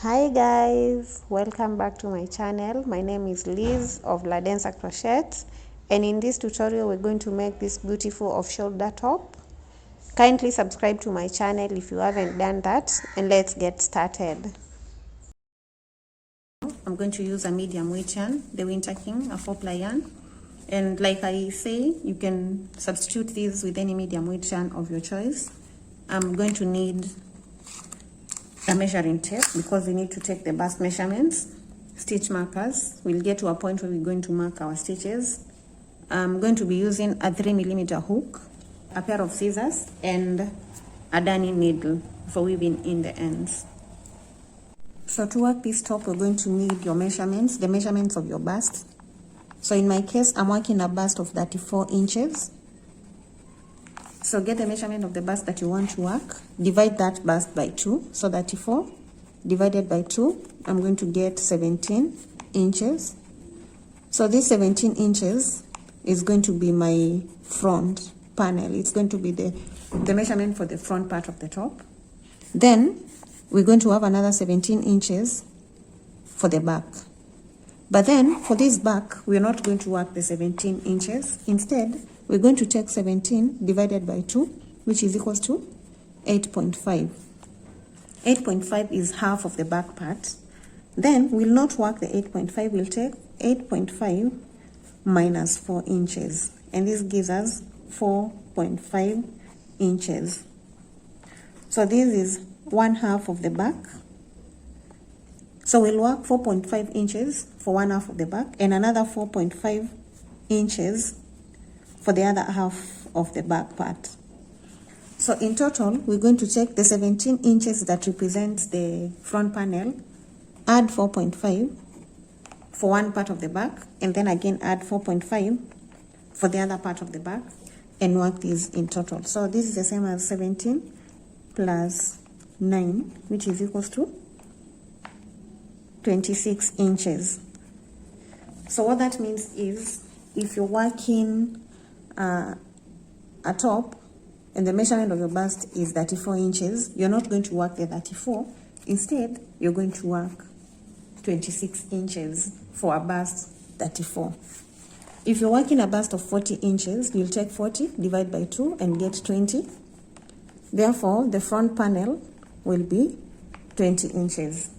Hi guys, welcome back to my channel. My name is Liz of Ladensercrotchets, and in this tutorial we're going to make this beautiful off-shoulder top. Kindly subscribe to my channel if you haven't done that, and let's get started. I'm going to use a medium weight yarn, the Winter King, a 4-ply yarn, and like I say, you can substitute these with any medium weight yarn of your choice. I'm going to need a measuring tape because we need to take the bust measurements, stitch markers. We'll get to a point where we're going to mark our stitches. I'm going to be using a 3mm hook, a pair of scissors, and a darning needle for weaving in the ends. So to work this top, we're going to need your measurements, the measurements of your bust. So in my case, I'm working a bust of 34 inches. So get the measurement of the bust that you want to work, divide that bust by 2, so 34 divided by 2, I'm going to get 17 inches. So this 17 inches is going to be my front panel. It's going to be the measurement for the front part of the top. Then we're going to have another 17 inches for the back. But then for this back, we're not going to work the 17 inches. Instead, we're going to take 17 divided by 2, which is equals to 8.5. 8.5 is half of the back part. Then we'll not work the 8.5, we'll take 8.5 minus 4 inches. And this gives us 4.5 inches. So this is 1/2 of the back. So we'll work 4.5 inches for 1/2 of the back and another 4.5 inches for the other half of the back part. So in total, we're going to take the 17 inches that represents the front panel, add 4.5 for one part of the back, and then again add 4.5 for the other part of the back, and work these in total. So this is the same as 17 plus 9, which is equals to 26 inches. So what that means is, if you're working a top and the measurement of your bust is 34 inches, you're not going to work the 34. Instead, you're going to work 26 inches for a bust 34. If you're working a bust of 40 inches, you'll take 40, divide by 2, and get 20. Therefore, the front panel will be 20 inches.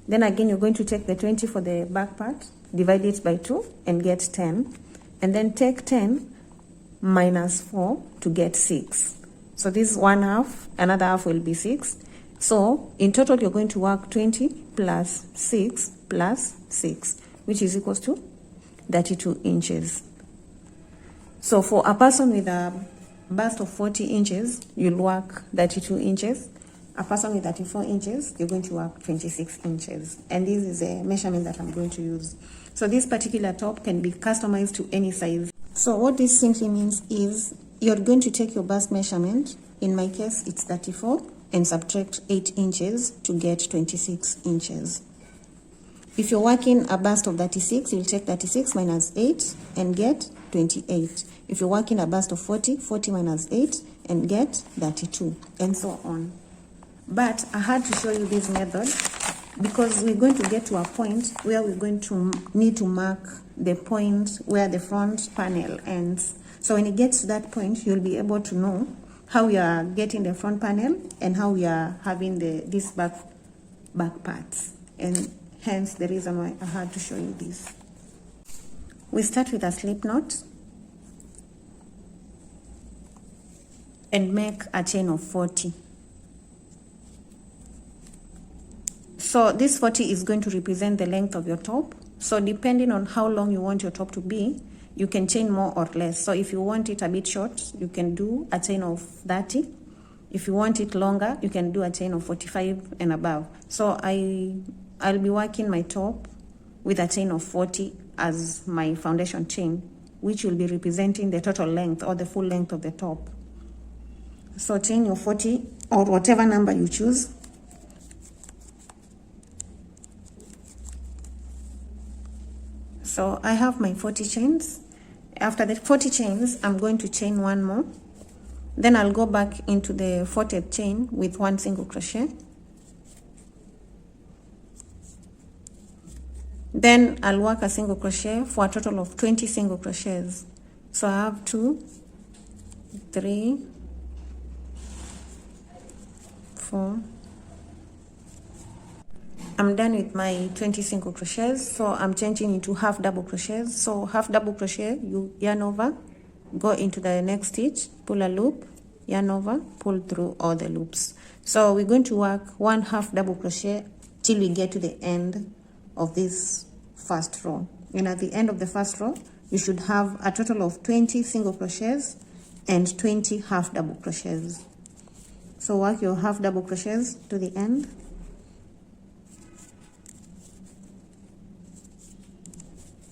Then again, you're going to take the 20 for the back part, divide it by 2, and get 10. And then take 10 minus 4 to get 6. So this is 1/2, another half will be 6. So in total, you're going to work 20 plus 6 plus 6, which is equals to 32 inches. So for a person with a bust of 40 inches, you'll work 32 inches. A person with 34 inches, you're going to work 26 inches. And this is a measurement that I'm going to use. So this particular top can be customized to any size. So what this simply means is you're going to take your bust measurement, in my case it's 34, and subtract 8 inches to get 26 inches. If you're working a bust of 36, you'll take 36 minus 8 and get 28. If you're working a bust of 40, 40 minus 8 and get 32, and so on. But I had to show you this method because we're going to get to a point where we're going to need to mark the point where the front panel ends. So when it gets to that point, you'll be able to know how we are getting the front panel and how we are having these back parts. And hence the reason why I had to show you this. We start with a slip knot and make a chain of 40. So this 40 is going to represent the length of your top. So depending on how long you want your top to be, you can chain more or less. So if you want it a bit short, you can do a chain of 30. If you want it longer, you can do a chain of 45 and above. So I'll be working my top with a chain of 40 as my foundation chain, which will be representing the total length or the full length of the top. So chain your 40 or whatever number you choose. So I have my 40 chains. After the 40 chains, I'm going to chain one more. Then I'll go back into the 40th chain with one single crochet. Then I'll work a single crochet for a total of 20 single crochets. So I have 2, 3, 4. I'm done with my 20 single crochets, so I'm changing into half double crochets. So half double crochet, you yarn over, go into the next stitch, pull a loop, yarn over, pull through all the loops. So we're going to work 1 half double crochet till we get to the end of this first row. And at the end of the first row, you should have a total of 20 single crochets and 20 half double crochets. So work your half double crochets to the end.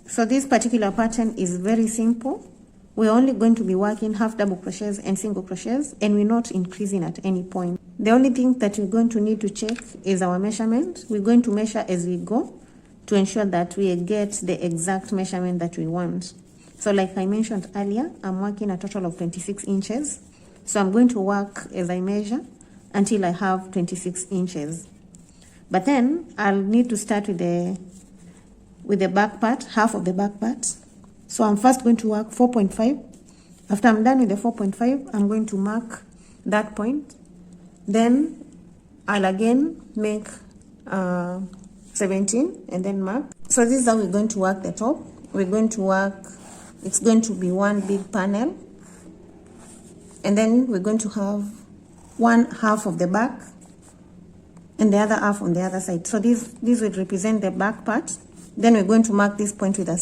So this particular pattern is very simple. We're only going to be working half double crochets and single crochets, and we're not increasing at any point. The only thing that we're going to need to check is our measurement. We're going to measure as we go to ensure that we get the exact measurement that we want. So like I mentioned earlier, I'm working a total of 26 inches. So I'm going to work as I measure until I have 26 inches. But then I'll need to start with the back part, half of the back part. So I'm first going to work 4.5. After I'm done with the 4.5, I'm going to mark that point. Then I'll again make 17 and then mark. So this is how we're going to work the top. We're going to work, it's going to be one big panel. And then we're going to have one half of the back and the other half on the other side. So this would represent the back part. Then we're going to mark this point with a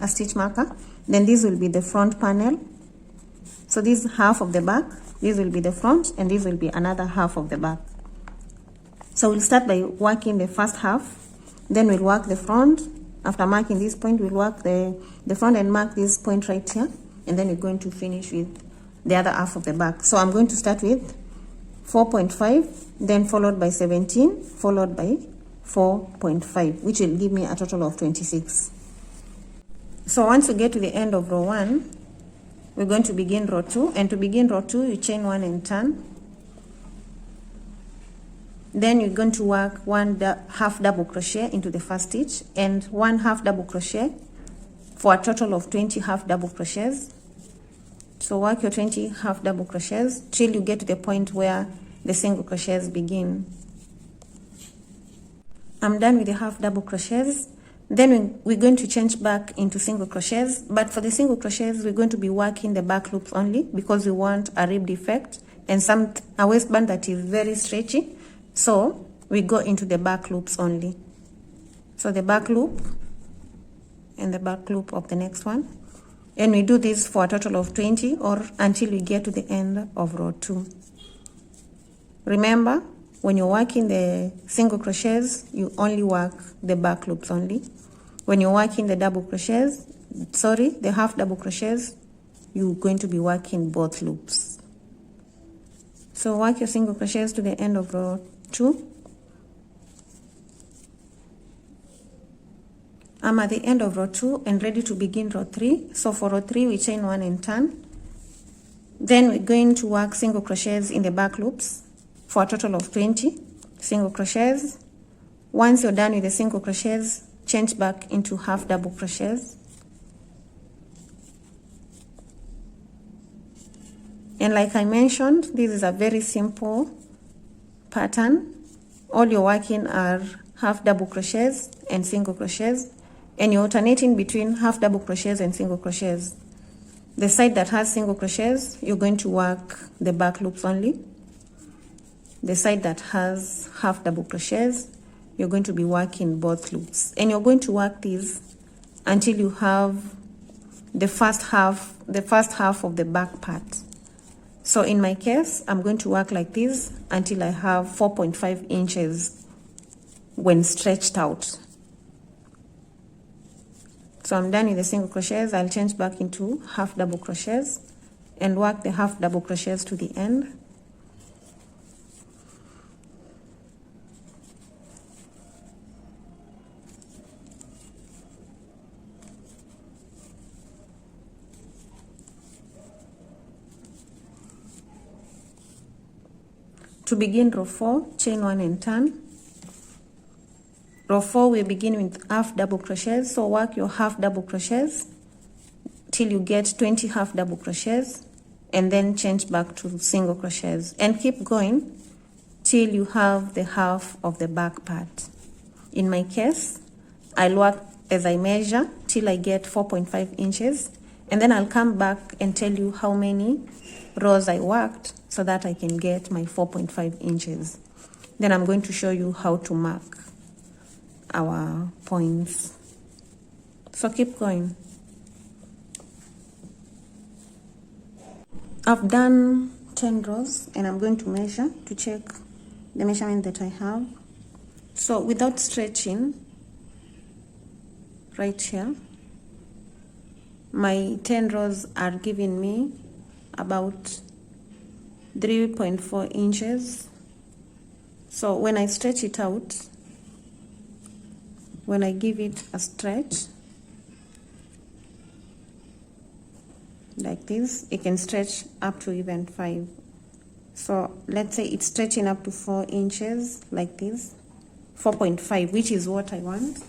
stitch marker. Then this will be the front panel. So this half of the back, this will be the front, and this will be another half of the back. So we'll start by working the first half. Then we'll work the front. After marking this point, we'll work the front and mark this point right here. And then we're going to finish with the other half of the back. So I'm going to start with 4.5, then followed by 17, followed by 4.5, which will give me a total of 26. So once we get to the end of row 1, we're going to begin row 2, and to begin row 2, you chain 1 and turn. Then you're going to work one half double crochet into the first stitch and one half double crochet for a total of 20 half double crochets. So work your 20 half double crochets till you get to the point where the single crochets begin. I'm done with the half double crochets. Then we're going to change back into single crochets, but for the single crochets we're going to be working the back loops only because we want a ribbed effect and a waistband that is very stretchy. So we go into the back loops only. So the back loop and the back loop of the next one, and we do this for a total of 20 or until we get to the end of row 2. Remember, when you're working the single crochets, you only work the back loops only. When you're working the the half double crochets, you're going to be working both loops. So work your single crochets to the end of row 2. I'm at the end of row 2 and ready to begin row 3. So for row 3, we chain 1 and turn. Then we're going to work single crochets in the back loops for a total of 20 single crochets. Once you're done with the single crochets, change back into half double crochets. And like I mentioned, this is a very simple pattern. All you're working are half double crochets and single crochets, and you're alternating between half double crochets and single crochets. The side that has single crochets, you're going to work the back loops only. The side that has half double crochets, you're going to be working both loops, and you're going to work these until you have the first half of the back part. So in my case, I'm going to work like this until I have 4.5 inches when stretched out. So I'm done with the single crochets. I'll change back into half double crochets and work the half double crochets to the end. To begin row 4, chain 1 and turn. Row 4 we begin with half double crochets, so work your half double crochets till you get 20 half double crochets, and then change back to single crochets, and keep going till you have the half of the back part. In my case, I'll work as I measure till I get 4.5 inches, and then I'll come back and tell you how many rows I worked so that I can get my 4.5 inches. Then I'm going to show you how to mark our points. So keep going. I've done 10 rows and I'm going to measure to check the measurement that I have. So without stretching, right here, my 10 rows are giving me about 3.4 inches. So when I stretch it out, when I give it a stretch like this, it can stretch up to even 5. So let's say it's stretching up to 4 inches like this, 4.5, which is what I want.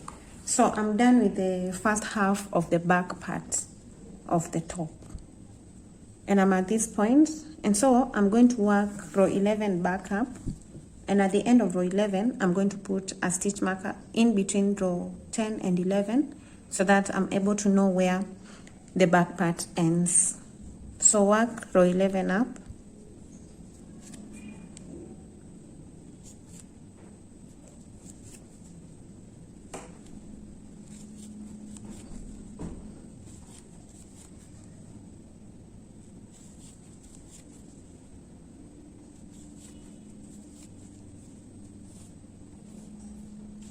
So I'm done with the first half of the back part of the top, and I'm at this point, and so I'm going to work row 11 back up, and at the end of row 11 I'm going to put a stitch marker in between row 10 and 11 so that I'm able to know where the back part ends. So work row 11 up,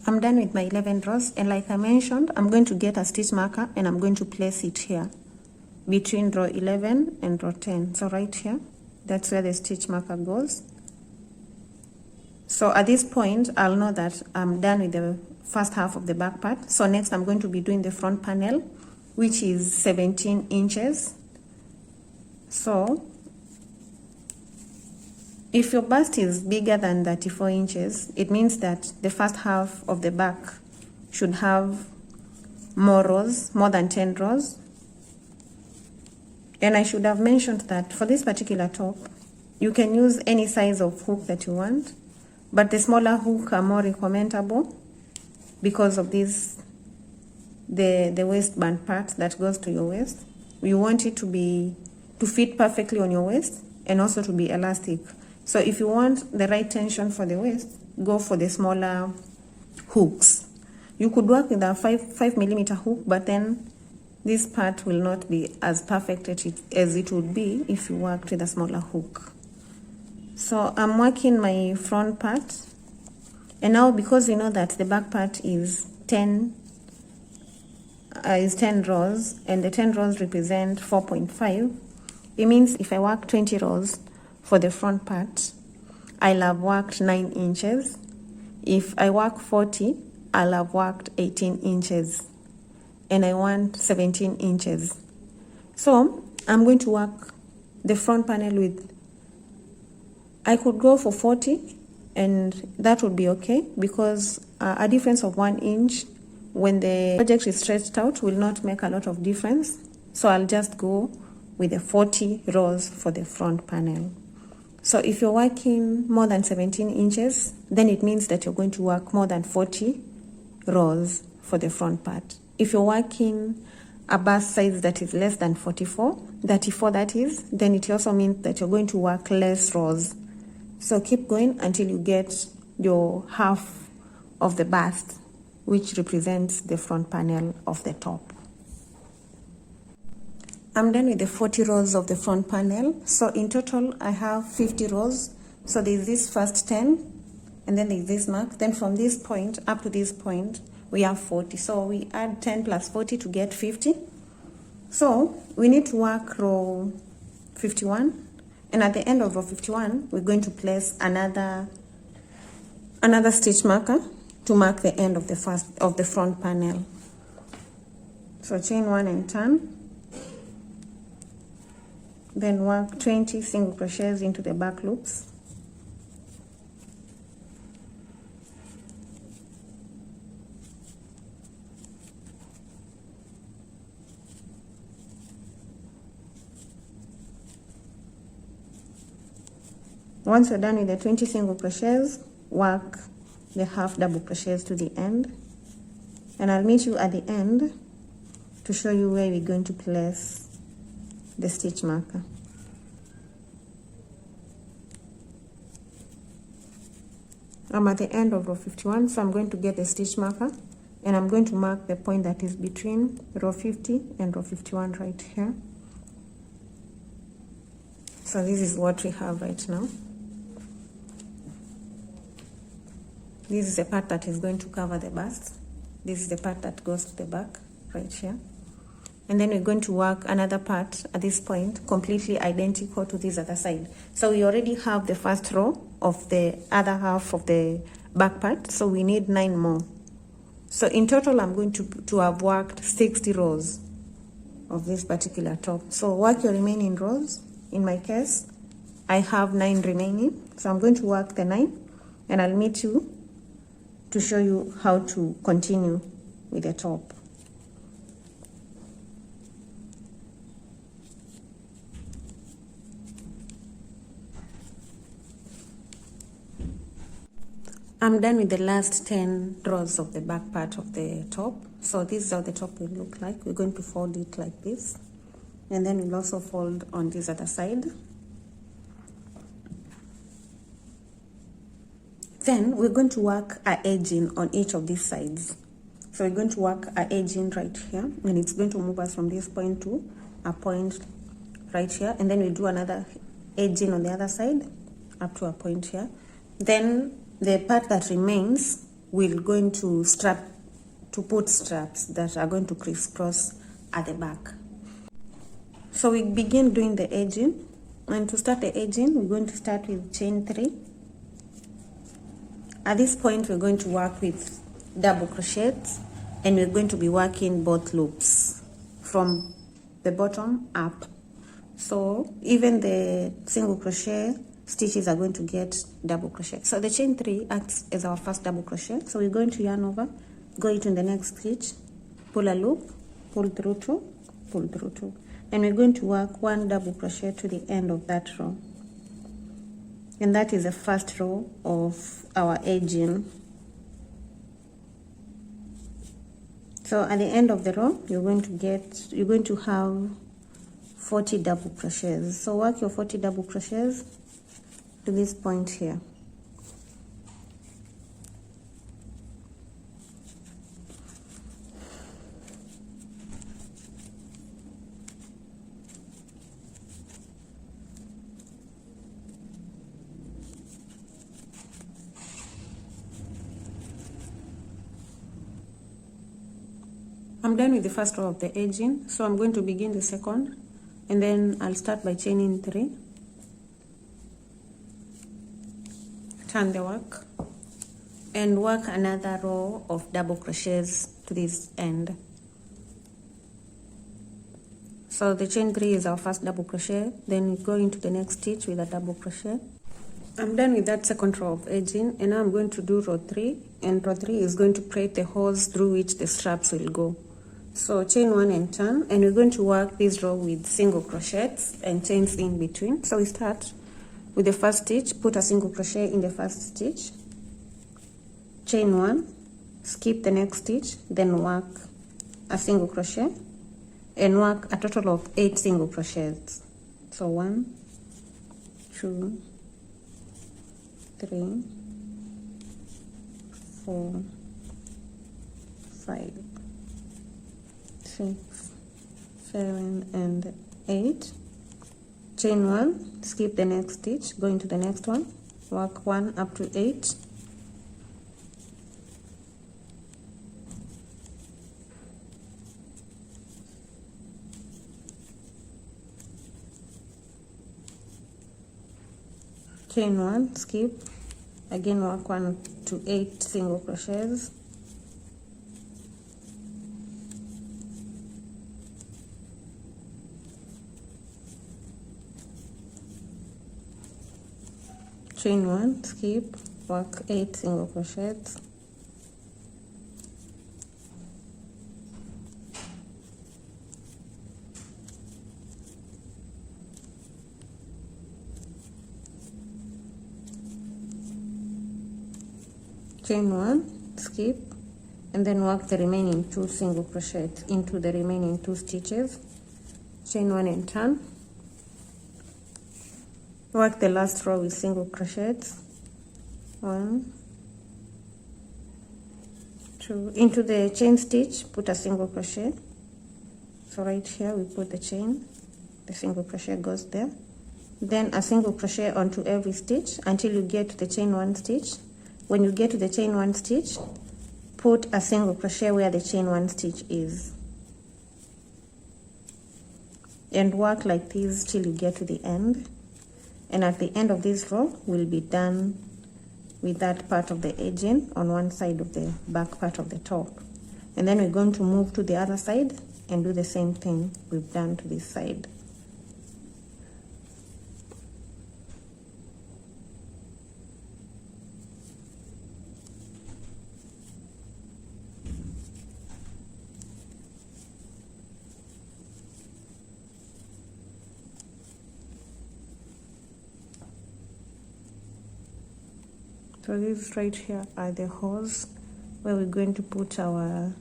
I'm done with my 11 rows, and like I mentioned, I'm going to get a stitch marker and I'm going to place it here between row 11 and row 10. So right here, that's where the stitch marker goes. So at this point, I'll know that I'm done with the first half of the back part. So next I'm going to be doing the front panel, which is 17 inches. So if your bust is bigger than 34 inches, it means that the first half of the back should have more rows, more than 10 rows. And I should have mentioned that for this particular top, you can use any size of hook that you want, but the smaller hook are more recommendable because of this, the waistband part that goes to your waist. You want it to fit perfectly on your waist and also to be elastic. So if you want the right tension for the waist, go for the smaller hooks. You could work with a 5mm hook, but then this part will not be as perfect as it would be if you worked with a smaller hook. So I'm working my front part, and now because we know that the back part is 10 rows, and the 10 rows represent 4.5, it means if I work 20 rows for the front part, I'll have worked 9 inches. If I work 40, I'll have worked 18 inches. And I want 17 inches. So I'm going to work the front panel with, I could go for 40, and that would be okay, because a difference of 1 inch when the project is stretched out will not make a lot of difference. So I'll just go with the 40 rows for the front panel. So if you're working more than 17 inches, then it means that you're going to work more than 40 rows for the front part. If you're working a bust size that is less than 34 that is, then it also means that you're going to work less rows. So keep going until you get your half of the bust, which represents the front panel of the top. I'm done with the 40 rows of the front panel. So in total, I have 50 rows. So there's this first 10, and then there's this mark. Then from this point up to this point, we have 40. So we add 10 plus 40 to get 50. So we need to work row 51. And at the end of row 51, we're going to place another stitch marker to mark the end of the front panel. So chain 1 and turn. Then work 20 single crochets into the back loops. Once you're done with the 20 single crochets, work the half double crochets to the end, and I'll meet you at the end to show you where we're going to place the stitch marker. I'm at the end of row 51, so I'm going to get the stitch marker and I'm going to mark the point that is between row 50 and row 51 right here. So this is what we have right now. This is the part that is going to cover the bust. This is the part that goes to the back right here. And then we're going to work another part at this point completely identical to this other side. So we already have the first row of the other half of the back part, so we need 9 more. So in total I'm going to have worked 60 rows of this particular top. So work your remaining rows. In my case I have 9 remaining, so I'm going to work the 9 and I'll meet you to show you how to continue with the top. I'm done with the last 10 rows of the back part of the top. So this is how the top will look like. We're going to fold it like this, and then we'll also fold on this other side. Then we're going to work our edging on each of these sides. So we're going to work our edging right here, and it's going to move us from this point to a point right here, and then we'll do another edging on the other side up to a point here. Then the part that remains, we're going to put straps that are going to crisscross at the back. So we begin doing the edging, and to start the edging we're going to start with chain 3. At this point we're going to work with double crochets, and we're going to be working both loops from the bottom up. So even the single crochet stitches are going to get double crochet. So the chain 3 acts as our first double crochet. So we're going to yarn over, go into the next stitch, pull a loop, pull through 2, pull through 2, and we're going to work 1 double crochet to the end of that row. And that is the first row of our edging. So at the end of the row, you're going to have 40 double crochets. So work your 40 double crochets to this point here. I'm done with the first row of the edging, so I'm going to begin the second, and then I'll start by chaining 3, turn the work, and work another row of double crochets to this end. So the chain 3 is our first double crochet, then we go into the next stitch with a double crochet. I'm done with that second row of edging, and now I'm going to do row 3, and row 3 is going to create the holes through which the straps will go. So chain 1 and turn, and we're going to work this row with single crochets and chains in between. So we start with the first stitch, put a single crochet in the first stitch, chain 1, skip the next stitch, then work a single crochet and work a total of 8 single crochets. So 1, 2, 3, 4, 5, 6, 7, and 8. Chain 1, skip the next stitch, go into the next one, work 1 up to 8. Chain 1, skip, again work 1 to 8 single crochets. Chain 1, skip, work 8 single crochets. chain 1, skip, and then work the remaining 2 single crochets into the remaining 2 stitches. Chain 1 and turn. Work the last row with single crochets. 1, 2. Into the chain stitch, put a single crochet. So right here we put the chain, the single crochet goes there. Then a single crochet onto every stitch until you get to the chain 1 stitch. When you get to the chain 1 stitch, put a single crochet where the chain 1 stitch is. And work like this till you get to the end. And at the end of this row, we'll be done with that part of the edging on one side of the back part of the top. And then we're going to move to the other side and do the same thing we've done to this side. So these right here are the holes where we're going to put our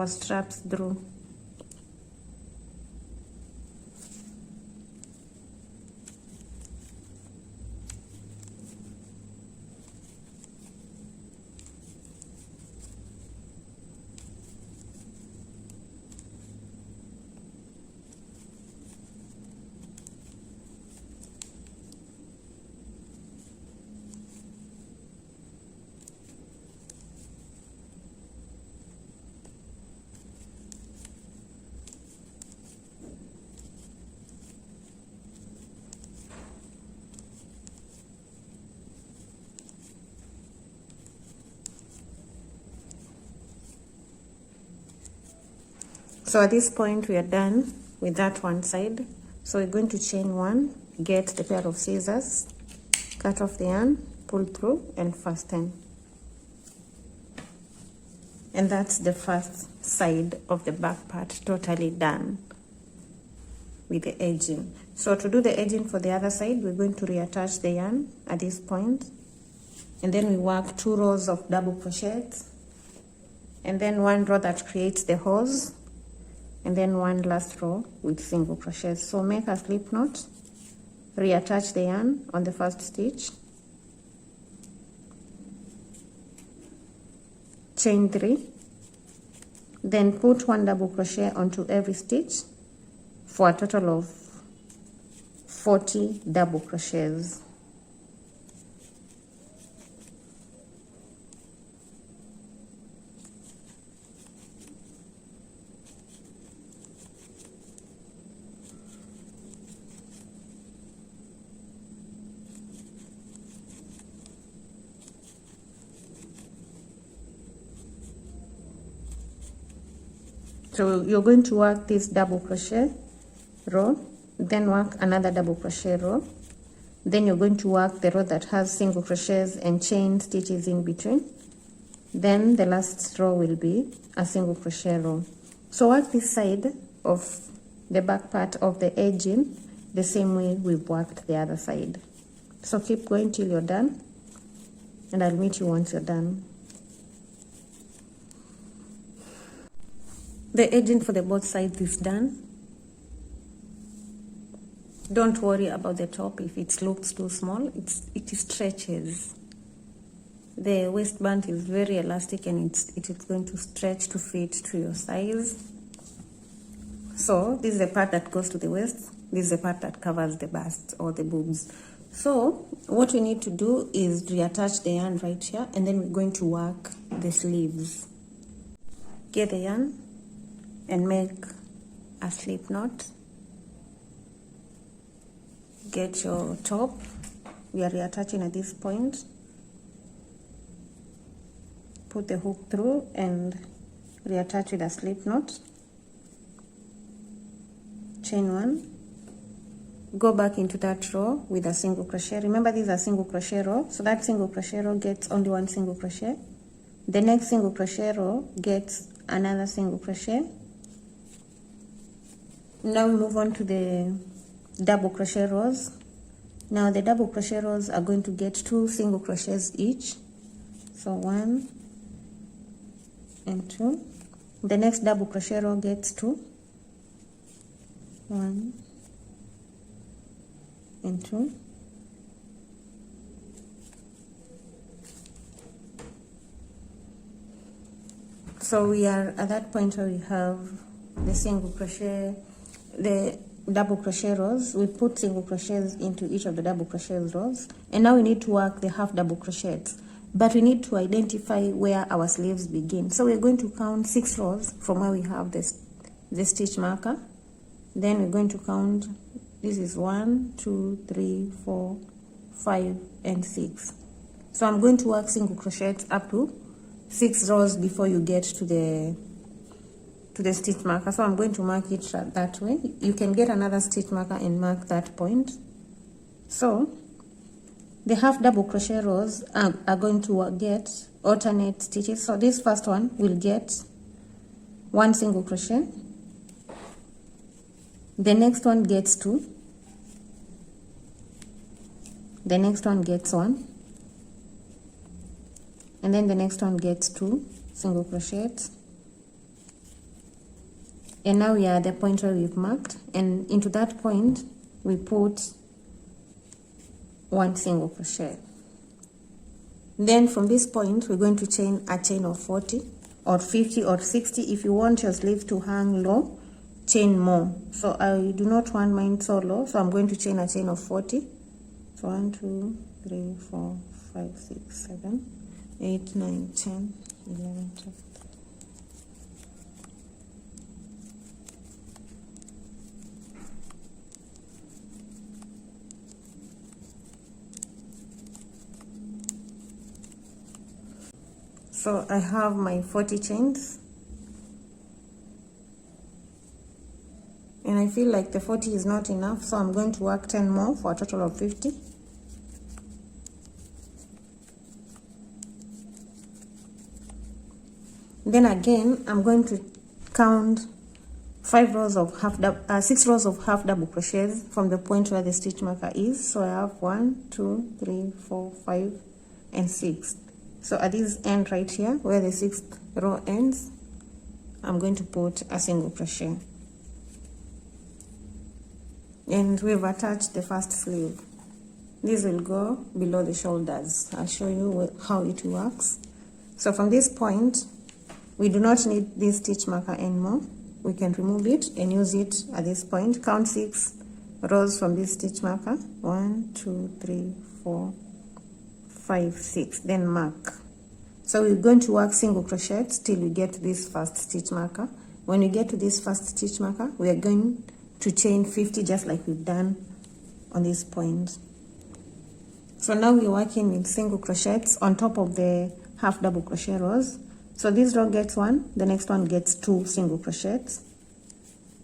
straps through. So at this point we are done with that one side. So we're going to chain 1, get the pair of scissors, cut off the yarn, pull through and fasten. And that's the first side of the back part totally done with the edging. So to do the edging for the other side, we're going to reattach the yarn at this point, and then we work 2 rows of double crochets, and then 1 row that creates the holes, and then 1 last row with single crochets. So make a slip knot, reattach the yarn on the first stitch, chain 3, then put 1 double crochet onto every stitch for a total of 40 double crochets. So you're going to work this double crochet row, then work another double crochet row, then you're going to work the row that has single crochets and chain stitches in between, then the last row will be a single crochet row. So work this side of the back part of the edging the same way we've worked the other side. So keep going till you're done, and I'll meet you once you're done. The edging for the both sides is done. Don't worry about the top if it looks too small. It stretches. The waistband is very elastic and it is going to stretch to fit to your size. So this is the part that goes to the waist. This is the part that covers the bust or the boobs. So what we need to do is reattach the yarn right here, and then we're going to work the sleeves. Get the yarn and make a slip knot. Get your top. We are reattaching at this point. Put the hook through and reattach with a slip knot. Chain 1. Go back into that row with a single crochet. Remember, this is a single crochet row, so that single crochet row gets only 1 single crochet. The next single crochet row gets another single crochet. Now we move on to the double crochet rows. Now the double crochet rows are going to get 2 single crochets each. So 1 and 2. The next double crochet row gets 2. 1 and 2. So we are at that point where we have the single crochet, the double crochet rows. We put single crochets into each of the double crochet rows, and now we need to work the half double crochets, but we need to identify where our sleeves begin. So we're going to count 6 rows from where we have the stitch marker. Then we're going to count, this is 1, 2, 3, 4, 5 and 6. So I'm going to work single crochets up to 6 rows before you get to the stitch marker. So I'm going to mark it that way. You can get another stitch marker and mark that point. So the half double crochet rows are going to get alternate stitches. So this first one will get 1 single crochet. The next one gets 2. The next one gets 1. And then the next one gets 2 single crochets. And now we are at the point where we've marked, and into that point we put 1 single crochet. Then from this point we're going to chain a chain of 40 or 50 or 60. If you want your sleeve to hang low, chain more. So I do not want mine so low, so I'm going to chain a chain of 40. So 1, 2, 3, 4, 5, 6, 7, 8, 9, 10, 11, 12. So I have my 40 chains, and I feel like the 40 is not enough, so I'm going to work 10 more for a total of 50. Then again, I'm going to count 6 rows of half double crochets from the point where the stitch marker is. So I have 1, 2, 3, 4, 5, and 6. So at this end right here, where the 6th row ends, I'm going to put a single crochet. And we've attached the first sleeve. This will go below the shoulders. I'll show you how it works. So from this point, we do not need this stitch marker anymore. We can remove it and use it at this point. Count 6 rows from this stitch marker. 1, 2, 3, 4, 5, 6. Then mark. So we're going to work single crochets till we get to this first stitch marker. When we get to this first stitch marker, we are going to chain 50 just like we've done on this point. So now we're working with single crochets on top of the half double crochet rows. So this row gets 1, the next one gets 2 single crochets,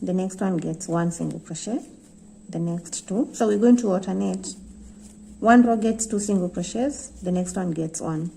the next one gets 1 single crochet, the next 2. So we're going to alternate. One row gets 2 single crochets, the next one gets 1.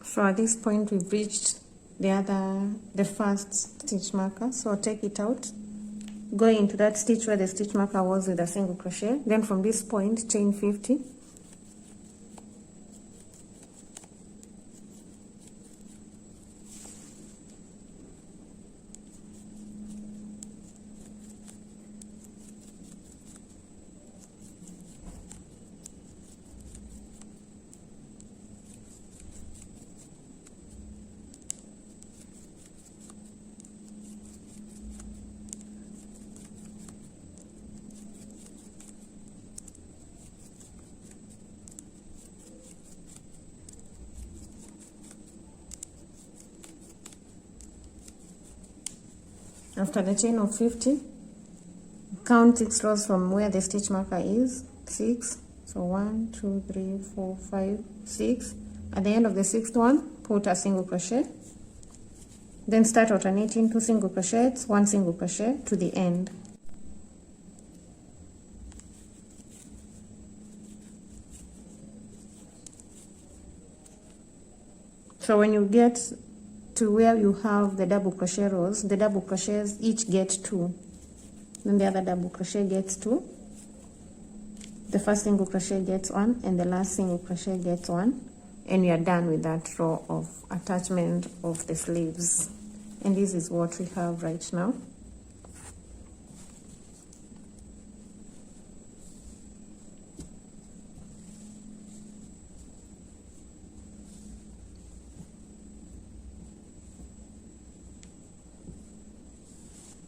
So at this point we've reached the first stitch marker. So I'll take it out, go into that stitch where the stitch marker was with a single crochet. Then from this point chain 50. After the chain of 50, count 6 rows from where the stitch marker is, 6. So 1, 2, 3, 4, 5, 6. At the end of the 6th one, put a single crochet. Then start alternating 2 single crochets, 1 single crochet to the end. So when you get to where you have the double crochet rows, the double crochets each get 2. Then the other double crochet gets 2. The first single crochet gets 1 and the last single crochet gets 1. And you are done with that row of attachment of the sleeves. And this is what we have right now.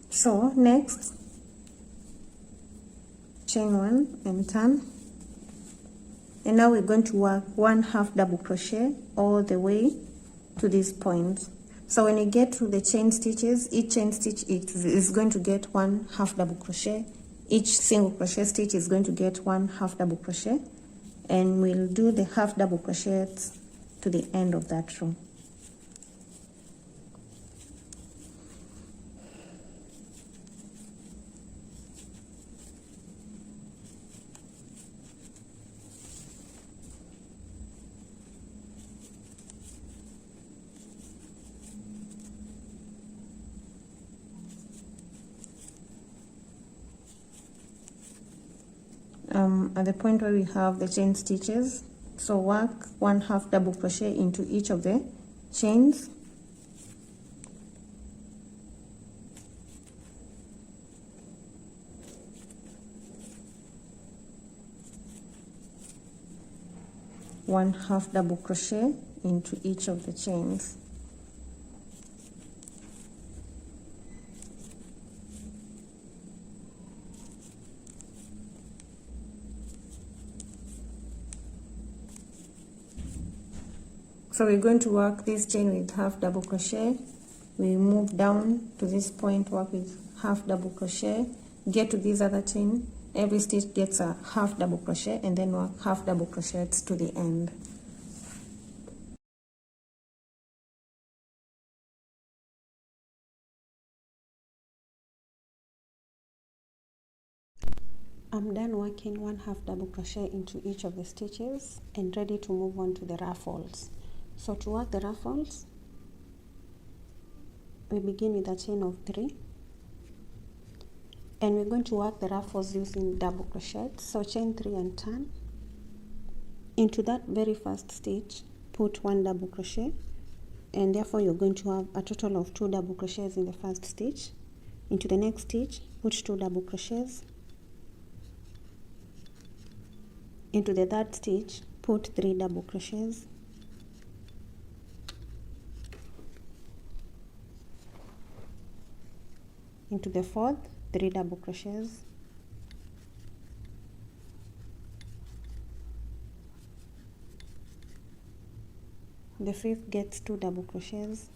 So next, chain 1 and turn. And now we're going to work 1/2 double crochet all the way to this point. So when you get to the chain stitches, each chain stitch is going to get 1/2 double crochet. Each single crochet stitch is going to get 1/2 double crochet. And we'll do the 1/2 double crochets to the end of that row. At the point where we have the chain stitches, so work 1/2 double crochet into each of the chains. One half double crochet into each of the chains. So we're going to work this chain with 1/2 double crochet. We move down to this point, work with 1/2 double crochet, get to this other chain, every stitch gets a 1/2 double crochet, and then work 1/2 double crochets to the end. I'm done working 1/2 double crochet into each of the stitches and ready to move on to the ruffles. So to work the ruffles, we begin with a chain of 3, and we're going to work the ruffles using double crochets. So chain 3 and turn. Into that very first stitch, put 1 double crochet, and therefore you're going to have a total of 2 double crochets in the first stitch. Into the next stitch, put 2 double crochets. Into the third stitch, put 3 double crochets. Into the fourth, 3 double crochets. The fifth gets 2 double crochets,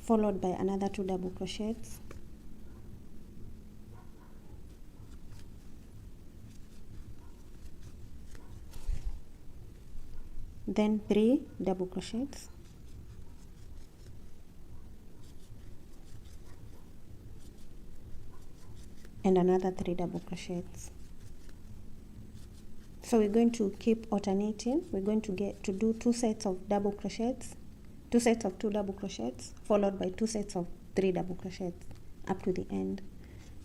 followed by another 2 double crochets. Then 3 double crochets. And another 3 double crochets. So we're going to keep alternating. We're going to get to do 2 sets of double crochets, 2 sets of 2 double crochets, followed by 2 sets of 3 double crochets up to the end.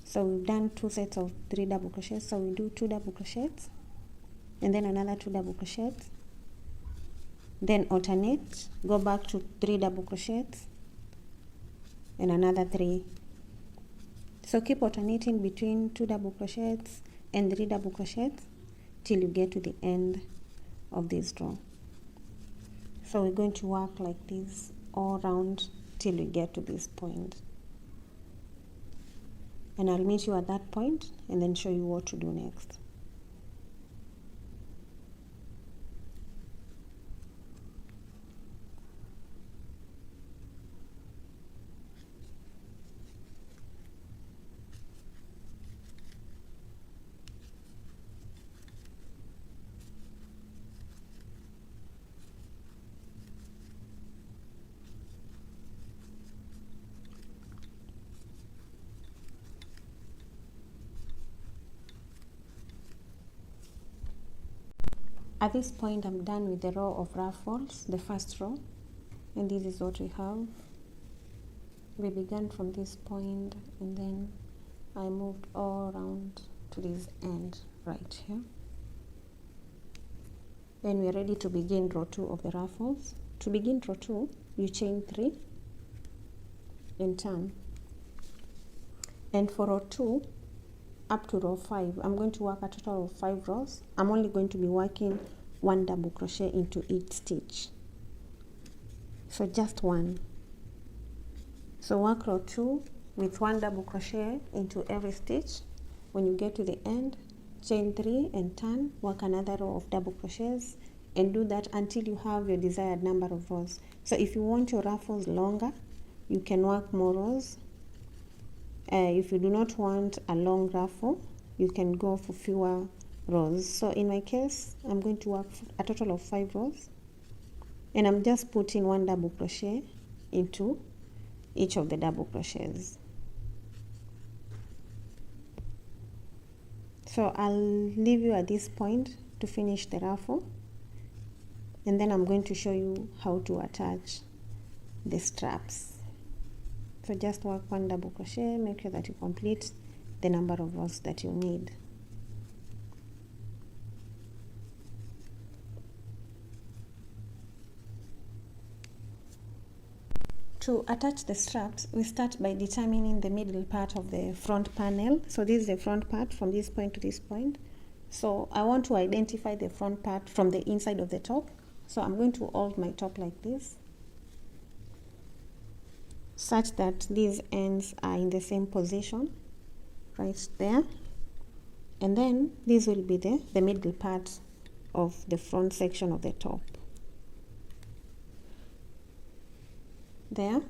So we've done 2 sets of 3 double crochets, so we do 2 double crochets and then another 2 double crochets, then alternate, go back to 3 double crochets and another 3. So keep alternating between 2 double crochets and 3 double crochets till you get to the end of this row. So we're going to work like this all around till we get to this point. And I'll meet you at that point and then show you what to do next. At this point, I'm done with the row of ruffles, the first row, and this is what we have. We began from this point, and then I moved all around to this end right here. Then we're ready to begin row 2 of the ruffles. To begin row 2, you chain 3 and turn. And for row 2 up to row 5, I'm going to work a total of 5 rows. I'm only going to be working 1 double crochet into each stitch. So just 1. So work row 2 with 1 double crochet into every stitch. When you get to the end, chain 3 and turn, work another row of double crochets, and do that until you have your desired number of rows. So if you want your ruffles longer, you can work more rows. If you do not want a long ruffle, you can go for fewer rows. So in my case, I'm going to work a total of 5 rows, and I'm just putting 1 double crochet into each of the double crochets. So I'll leave you at this point to finish the ruffle, and then I'm going to show you how to attach the straps. So just work 1 double crochet, make sure that you complete the number of rows that you need. To attach the straps, we start by determining the middle part of the front panel. So this is the front part from this point to this point. So I want to identify the front part from the inside of the top. So I'm going to hold my top like this, such that these ends are in the same position right there. And then this will be the middle part of the front section of the top. There.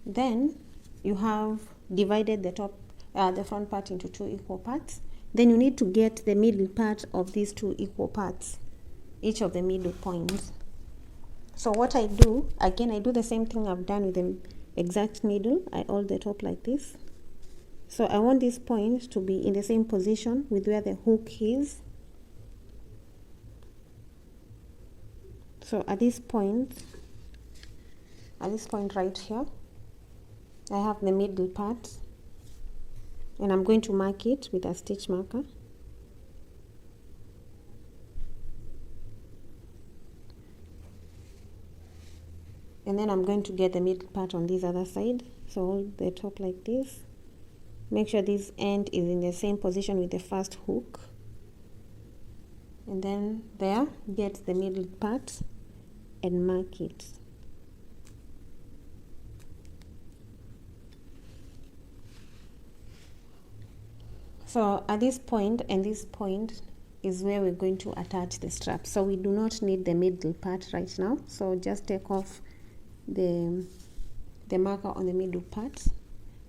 Then you have divided the top, the front part into 2 equal parts. Then you need to get the middle part of these 2 equal parts, each of the middle points. So what I do, again, I do the same thing I've done with the exact middle. I hold the top like this. So I want this point to be in the same position with where the hook is. So at this point right here, I have the middle part, and I'm going to mark it with a stitch marker. And then I'm going to get the middle part on this other side. So hold the top like this. Make sure this end is in the same position with the first hook. And then there, get the middle part and mark it. So at this point and this point is where we're going to attach the strap. So we do not need the middle part right now. So just take off the marker on the middle part.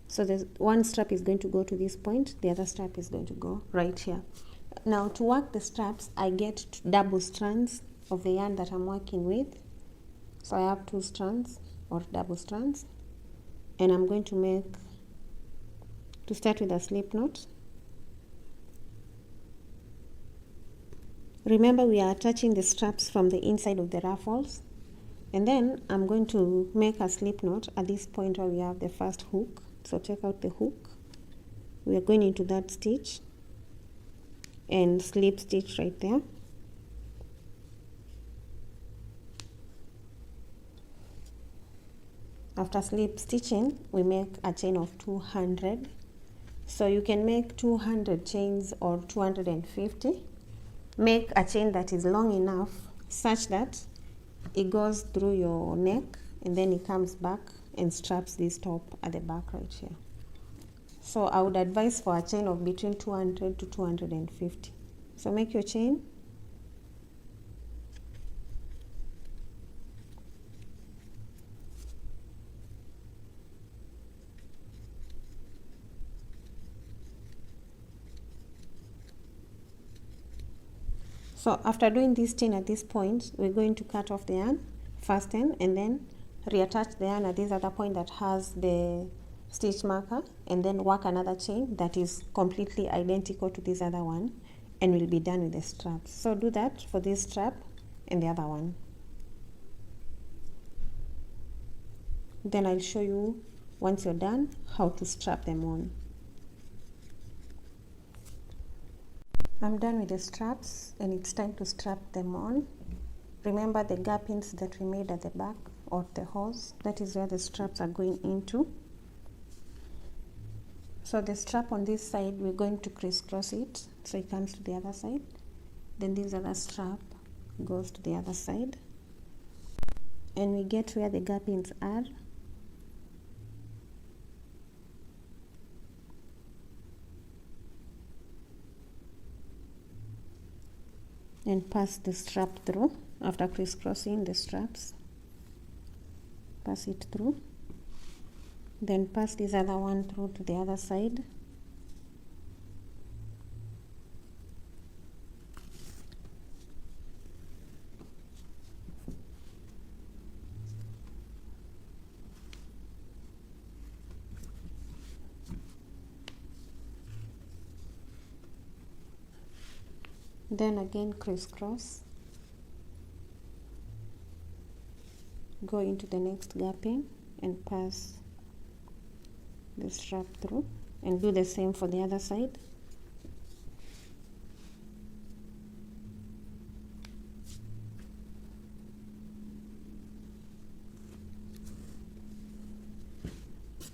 So the one strap is going to go to this point, the other strap is going to go right here. Now to work the straps, I get double strands of the yarn that I'm working with. So I have 2 strands or double strands, and I'm going to start with a slip knot. Remember, we are attaching the straps from the inside of the ruffles, and then I'm going to make a slip knot at this point where we have the first hook. So take out the hook, we are going into that stitch and slip stitch right there. After slip stitching, we make a chain of 200. So you can make 200 chains or 250. Make a chain that is long enough such that it goes through your neck, and then it comes back and straps this top at the back right here. So I would advise for a chain of between 200 to 250. So make your chain. So after doing this chain at this point, we're going to cut off the yarn, fasten, and then reattach the yarn at this other point that has the stitch marker, and then work another chain that is completely identical to this other one, and we'll be done with the straps. So do that for this strap and the other one. Then I'll show you once you're done how to strap them on. I'm done with the straps and it's time to strap them on. Remember the gap-ins that we made at the back of the hose, that is where the straps are going into. So the strap on this side, we're going to crisscross it so it comes to the other side. Then this other strap goes to the other side. And we get where the gap-ins are. And pass the strap through after crisscrossing the straps. Pass it through. Then pass this other one through to the other side. Then again crisscross. Go into the next gapping and pass the strap through, and do the same for the other side.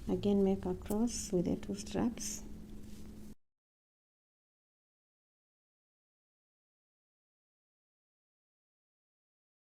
Again make a cross with the two straps.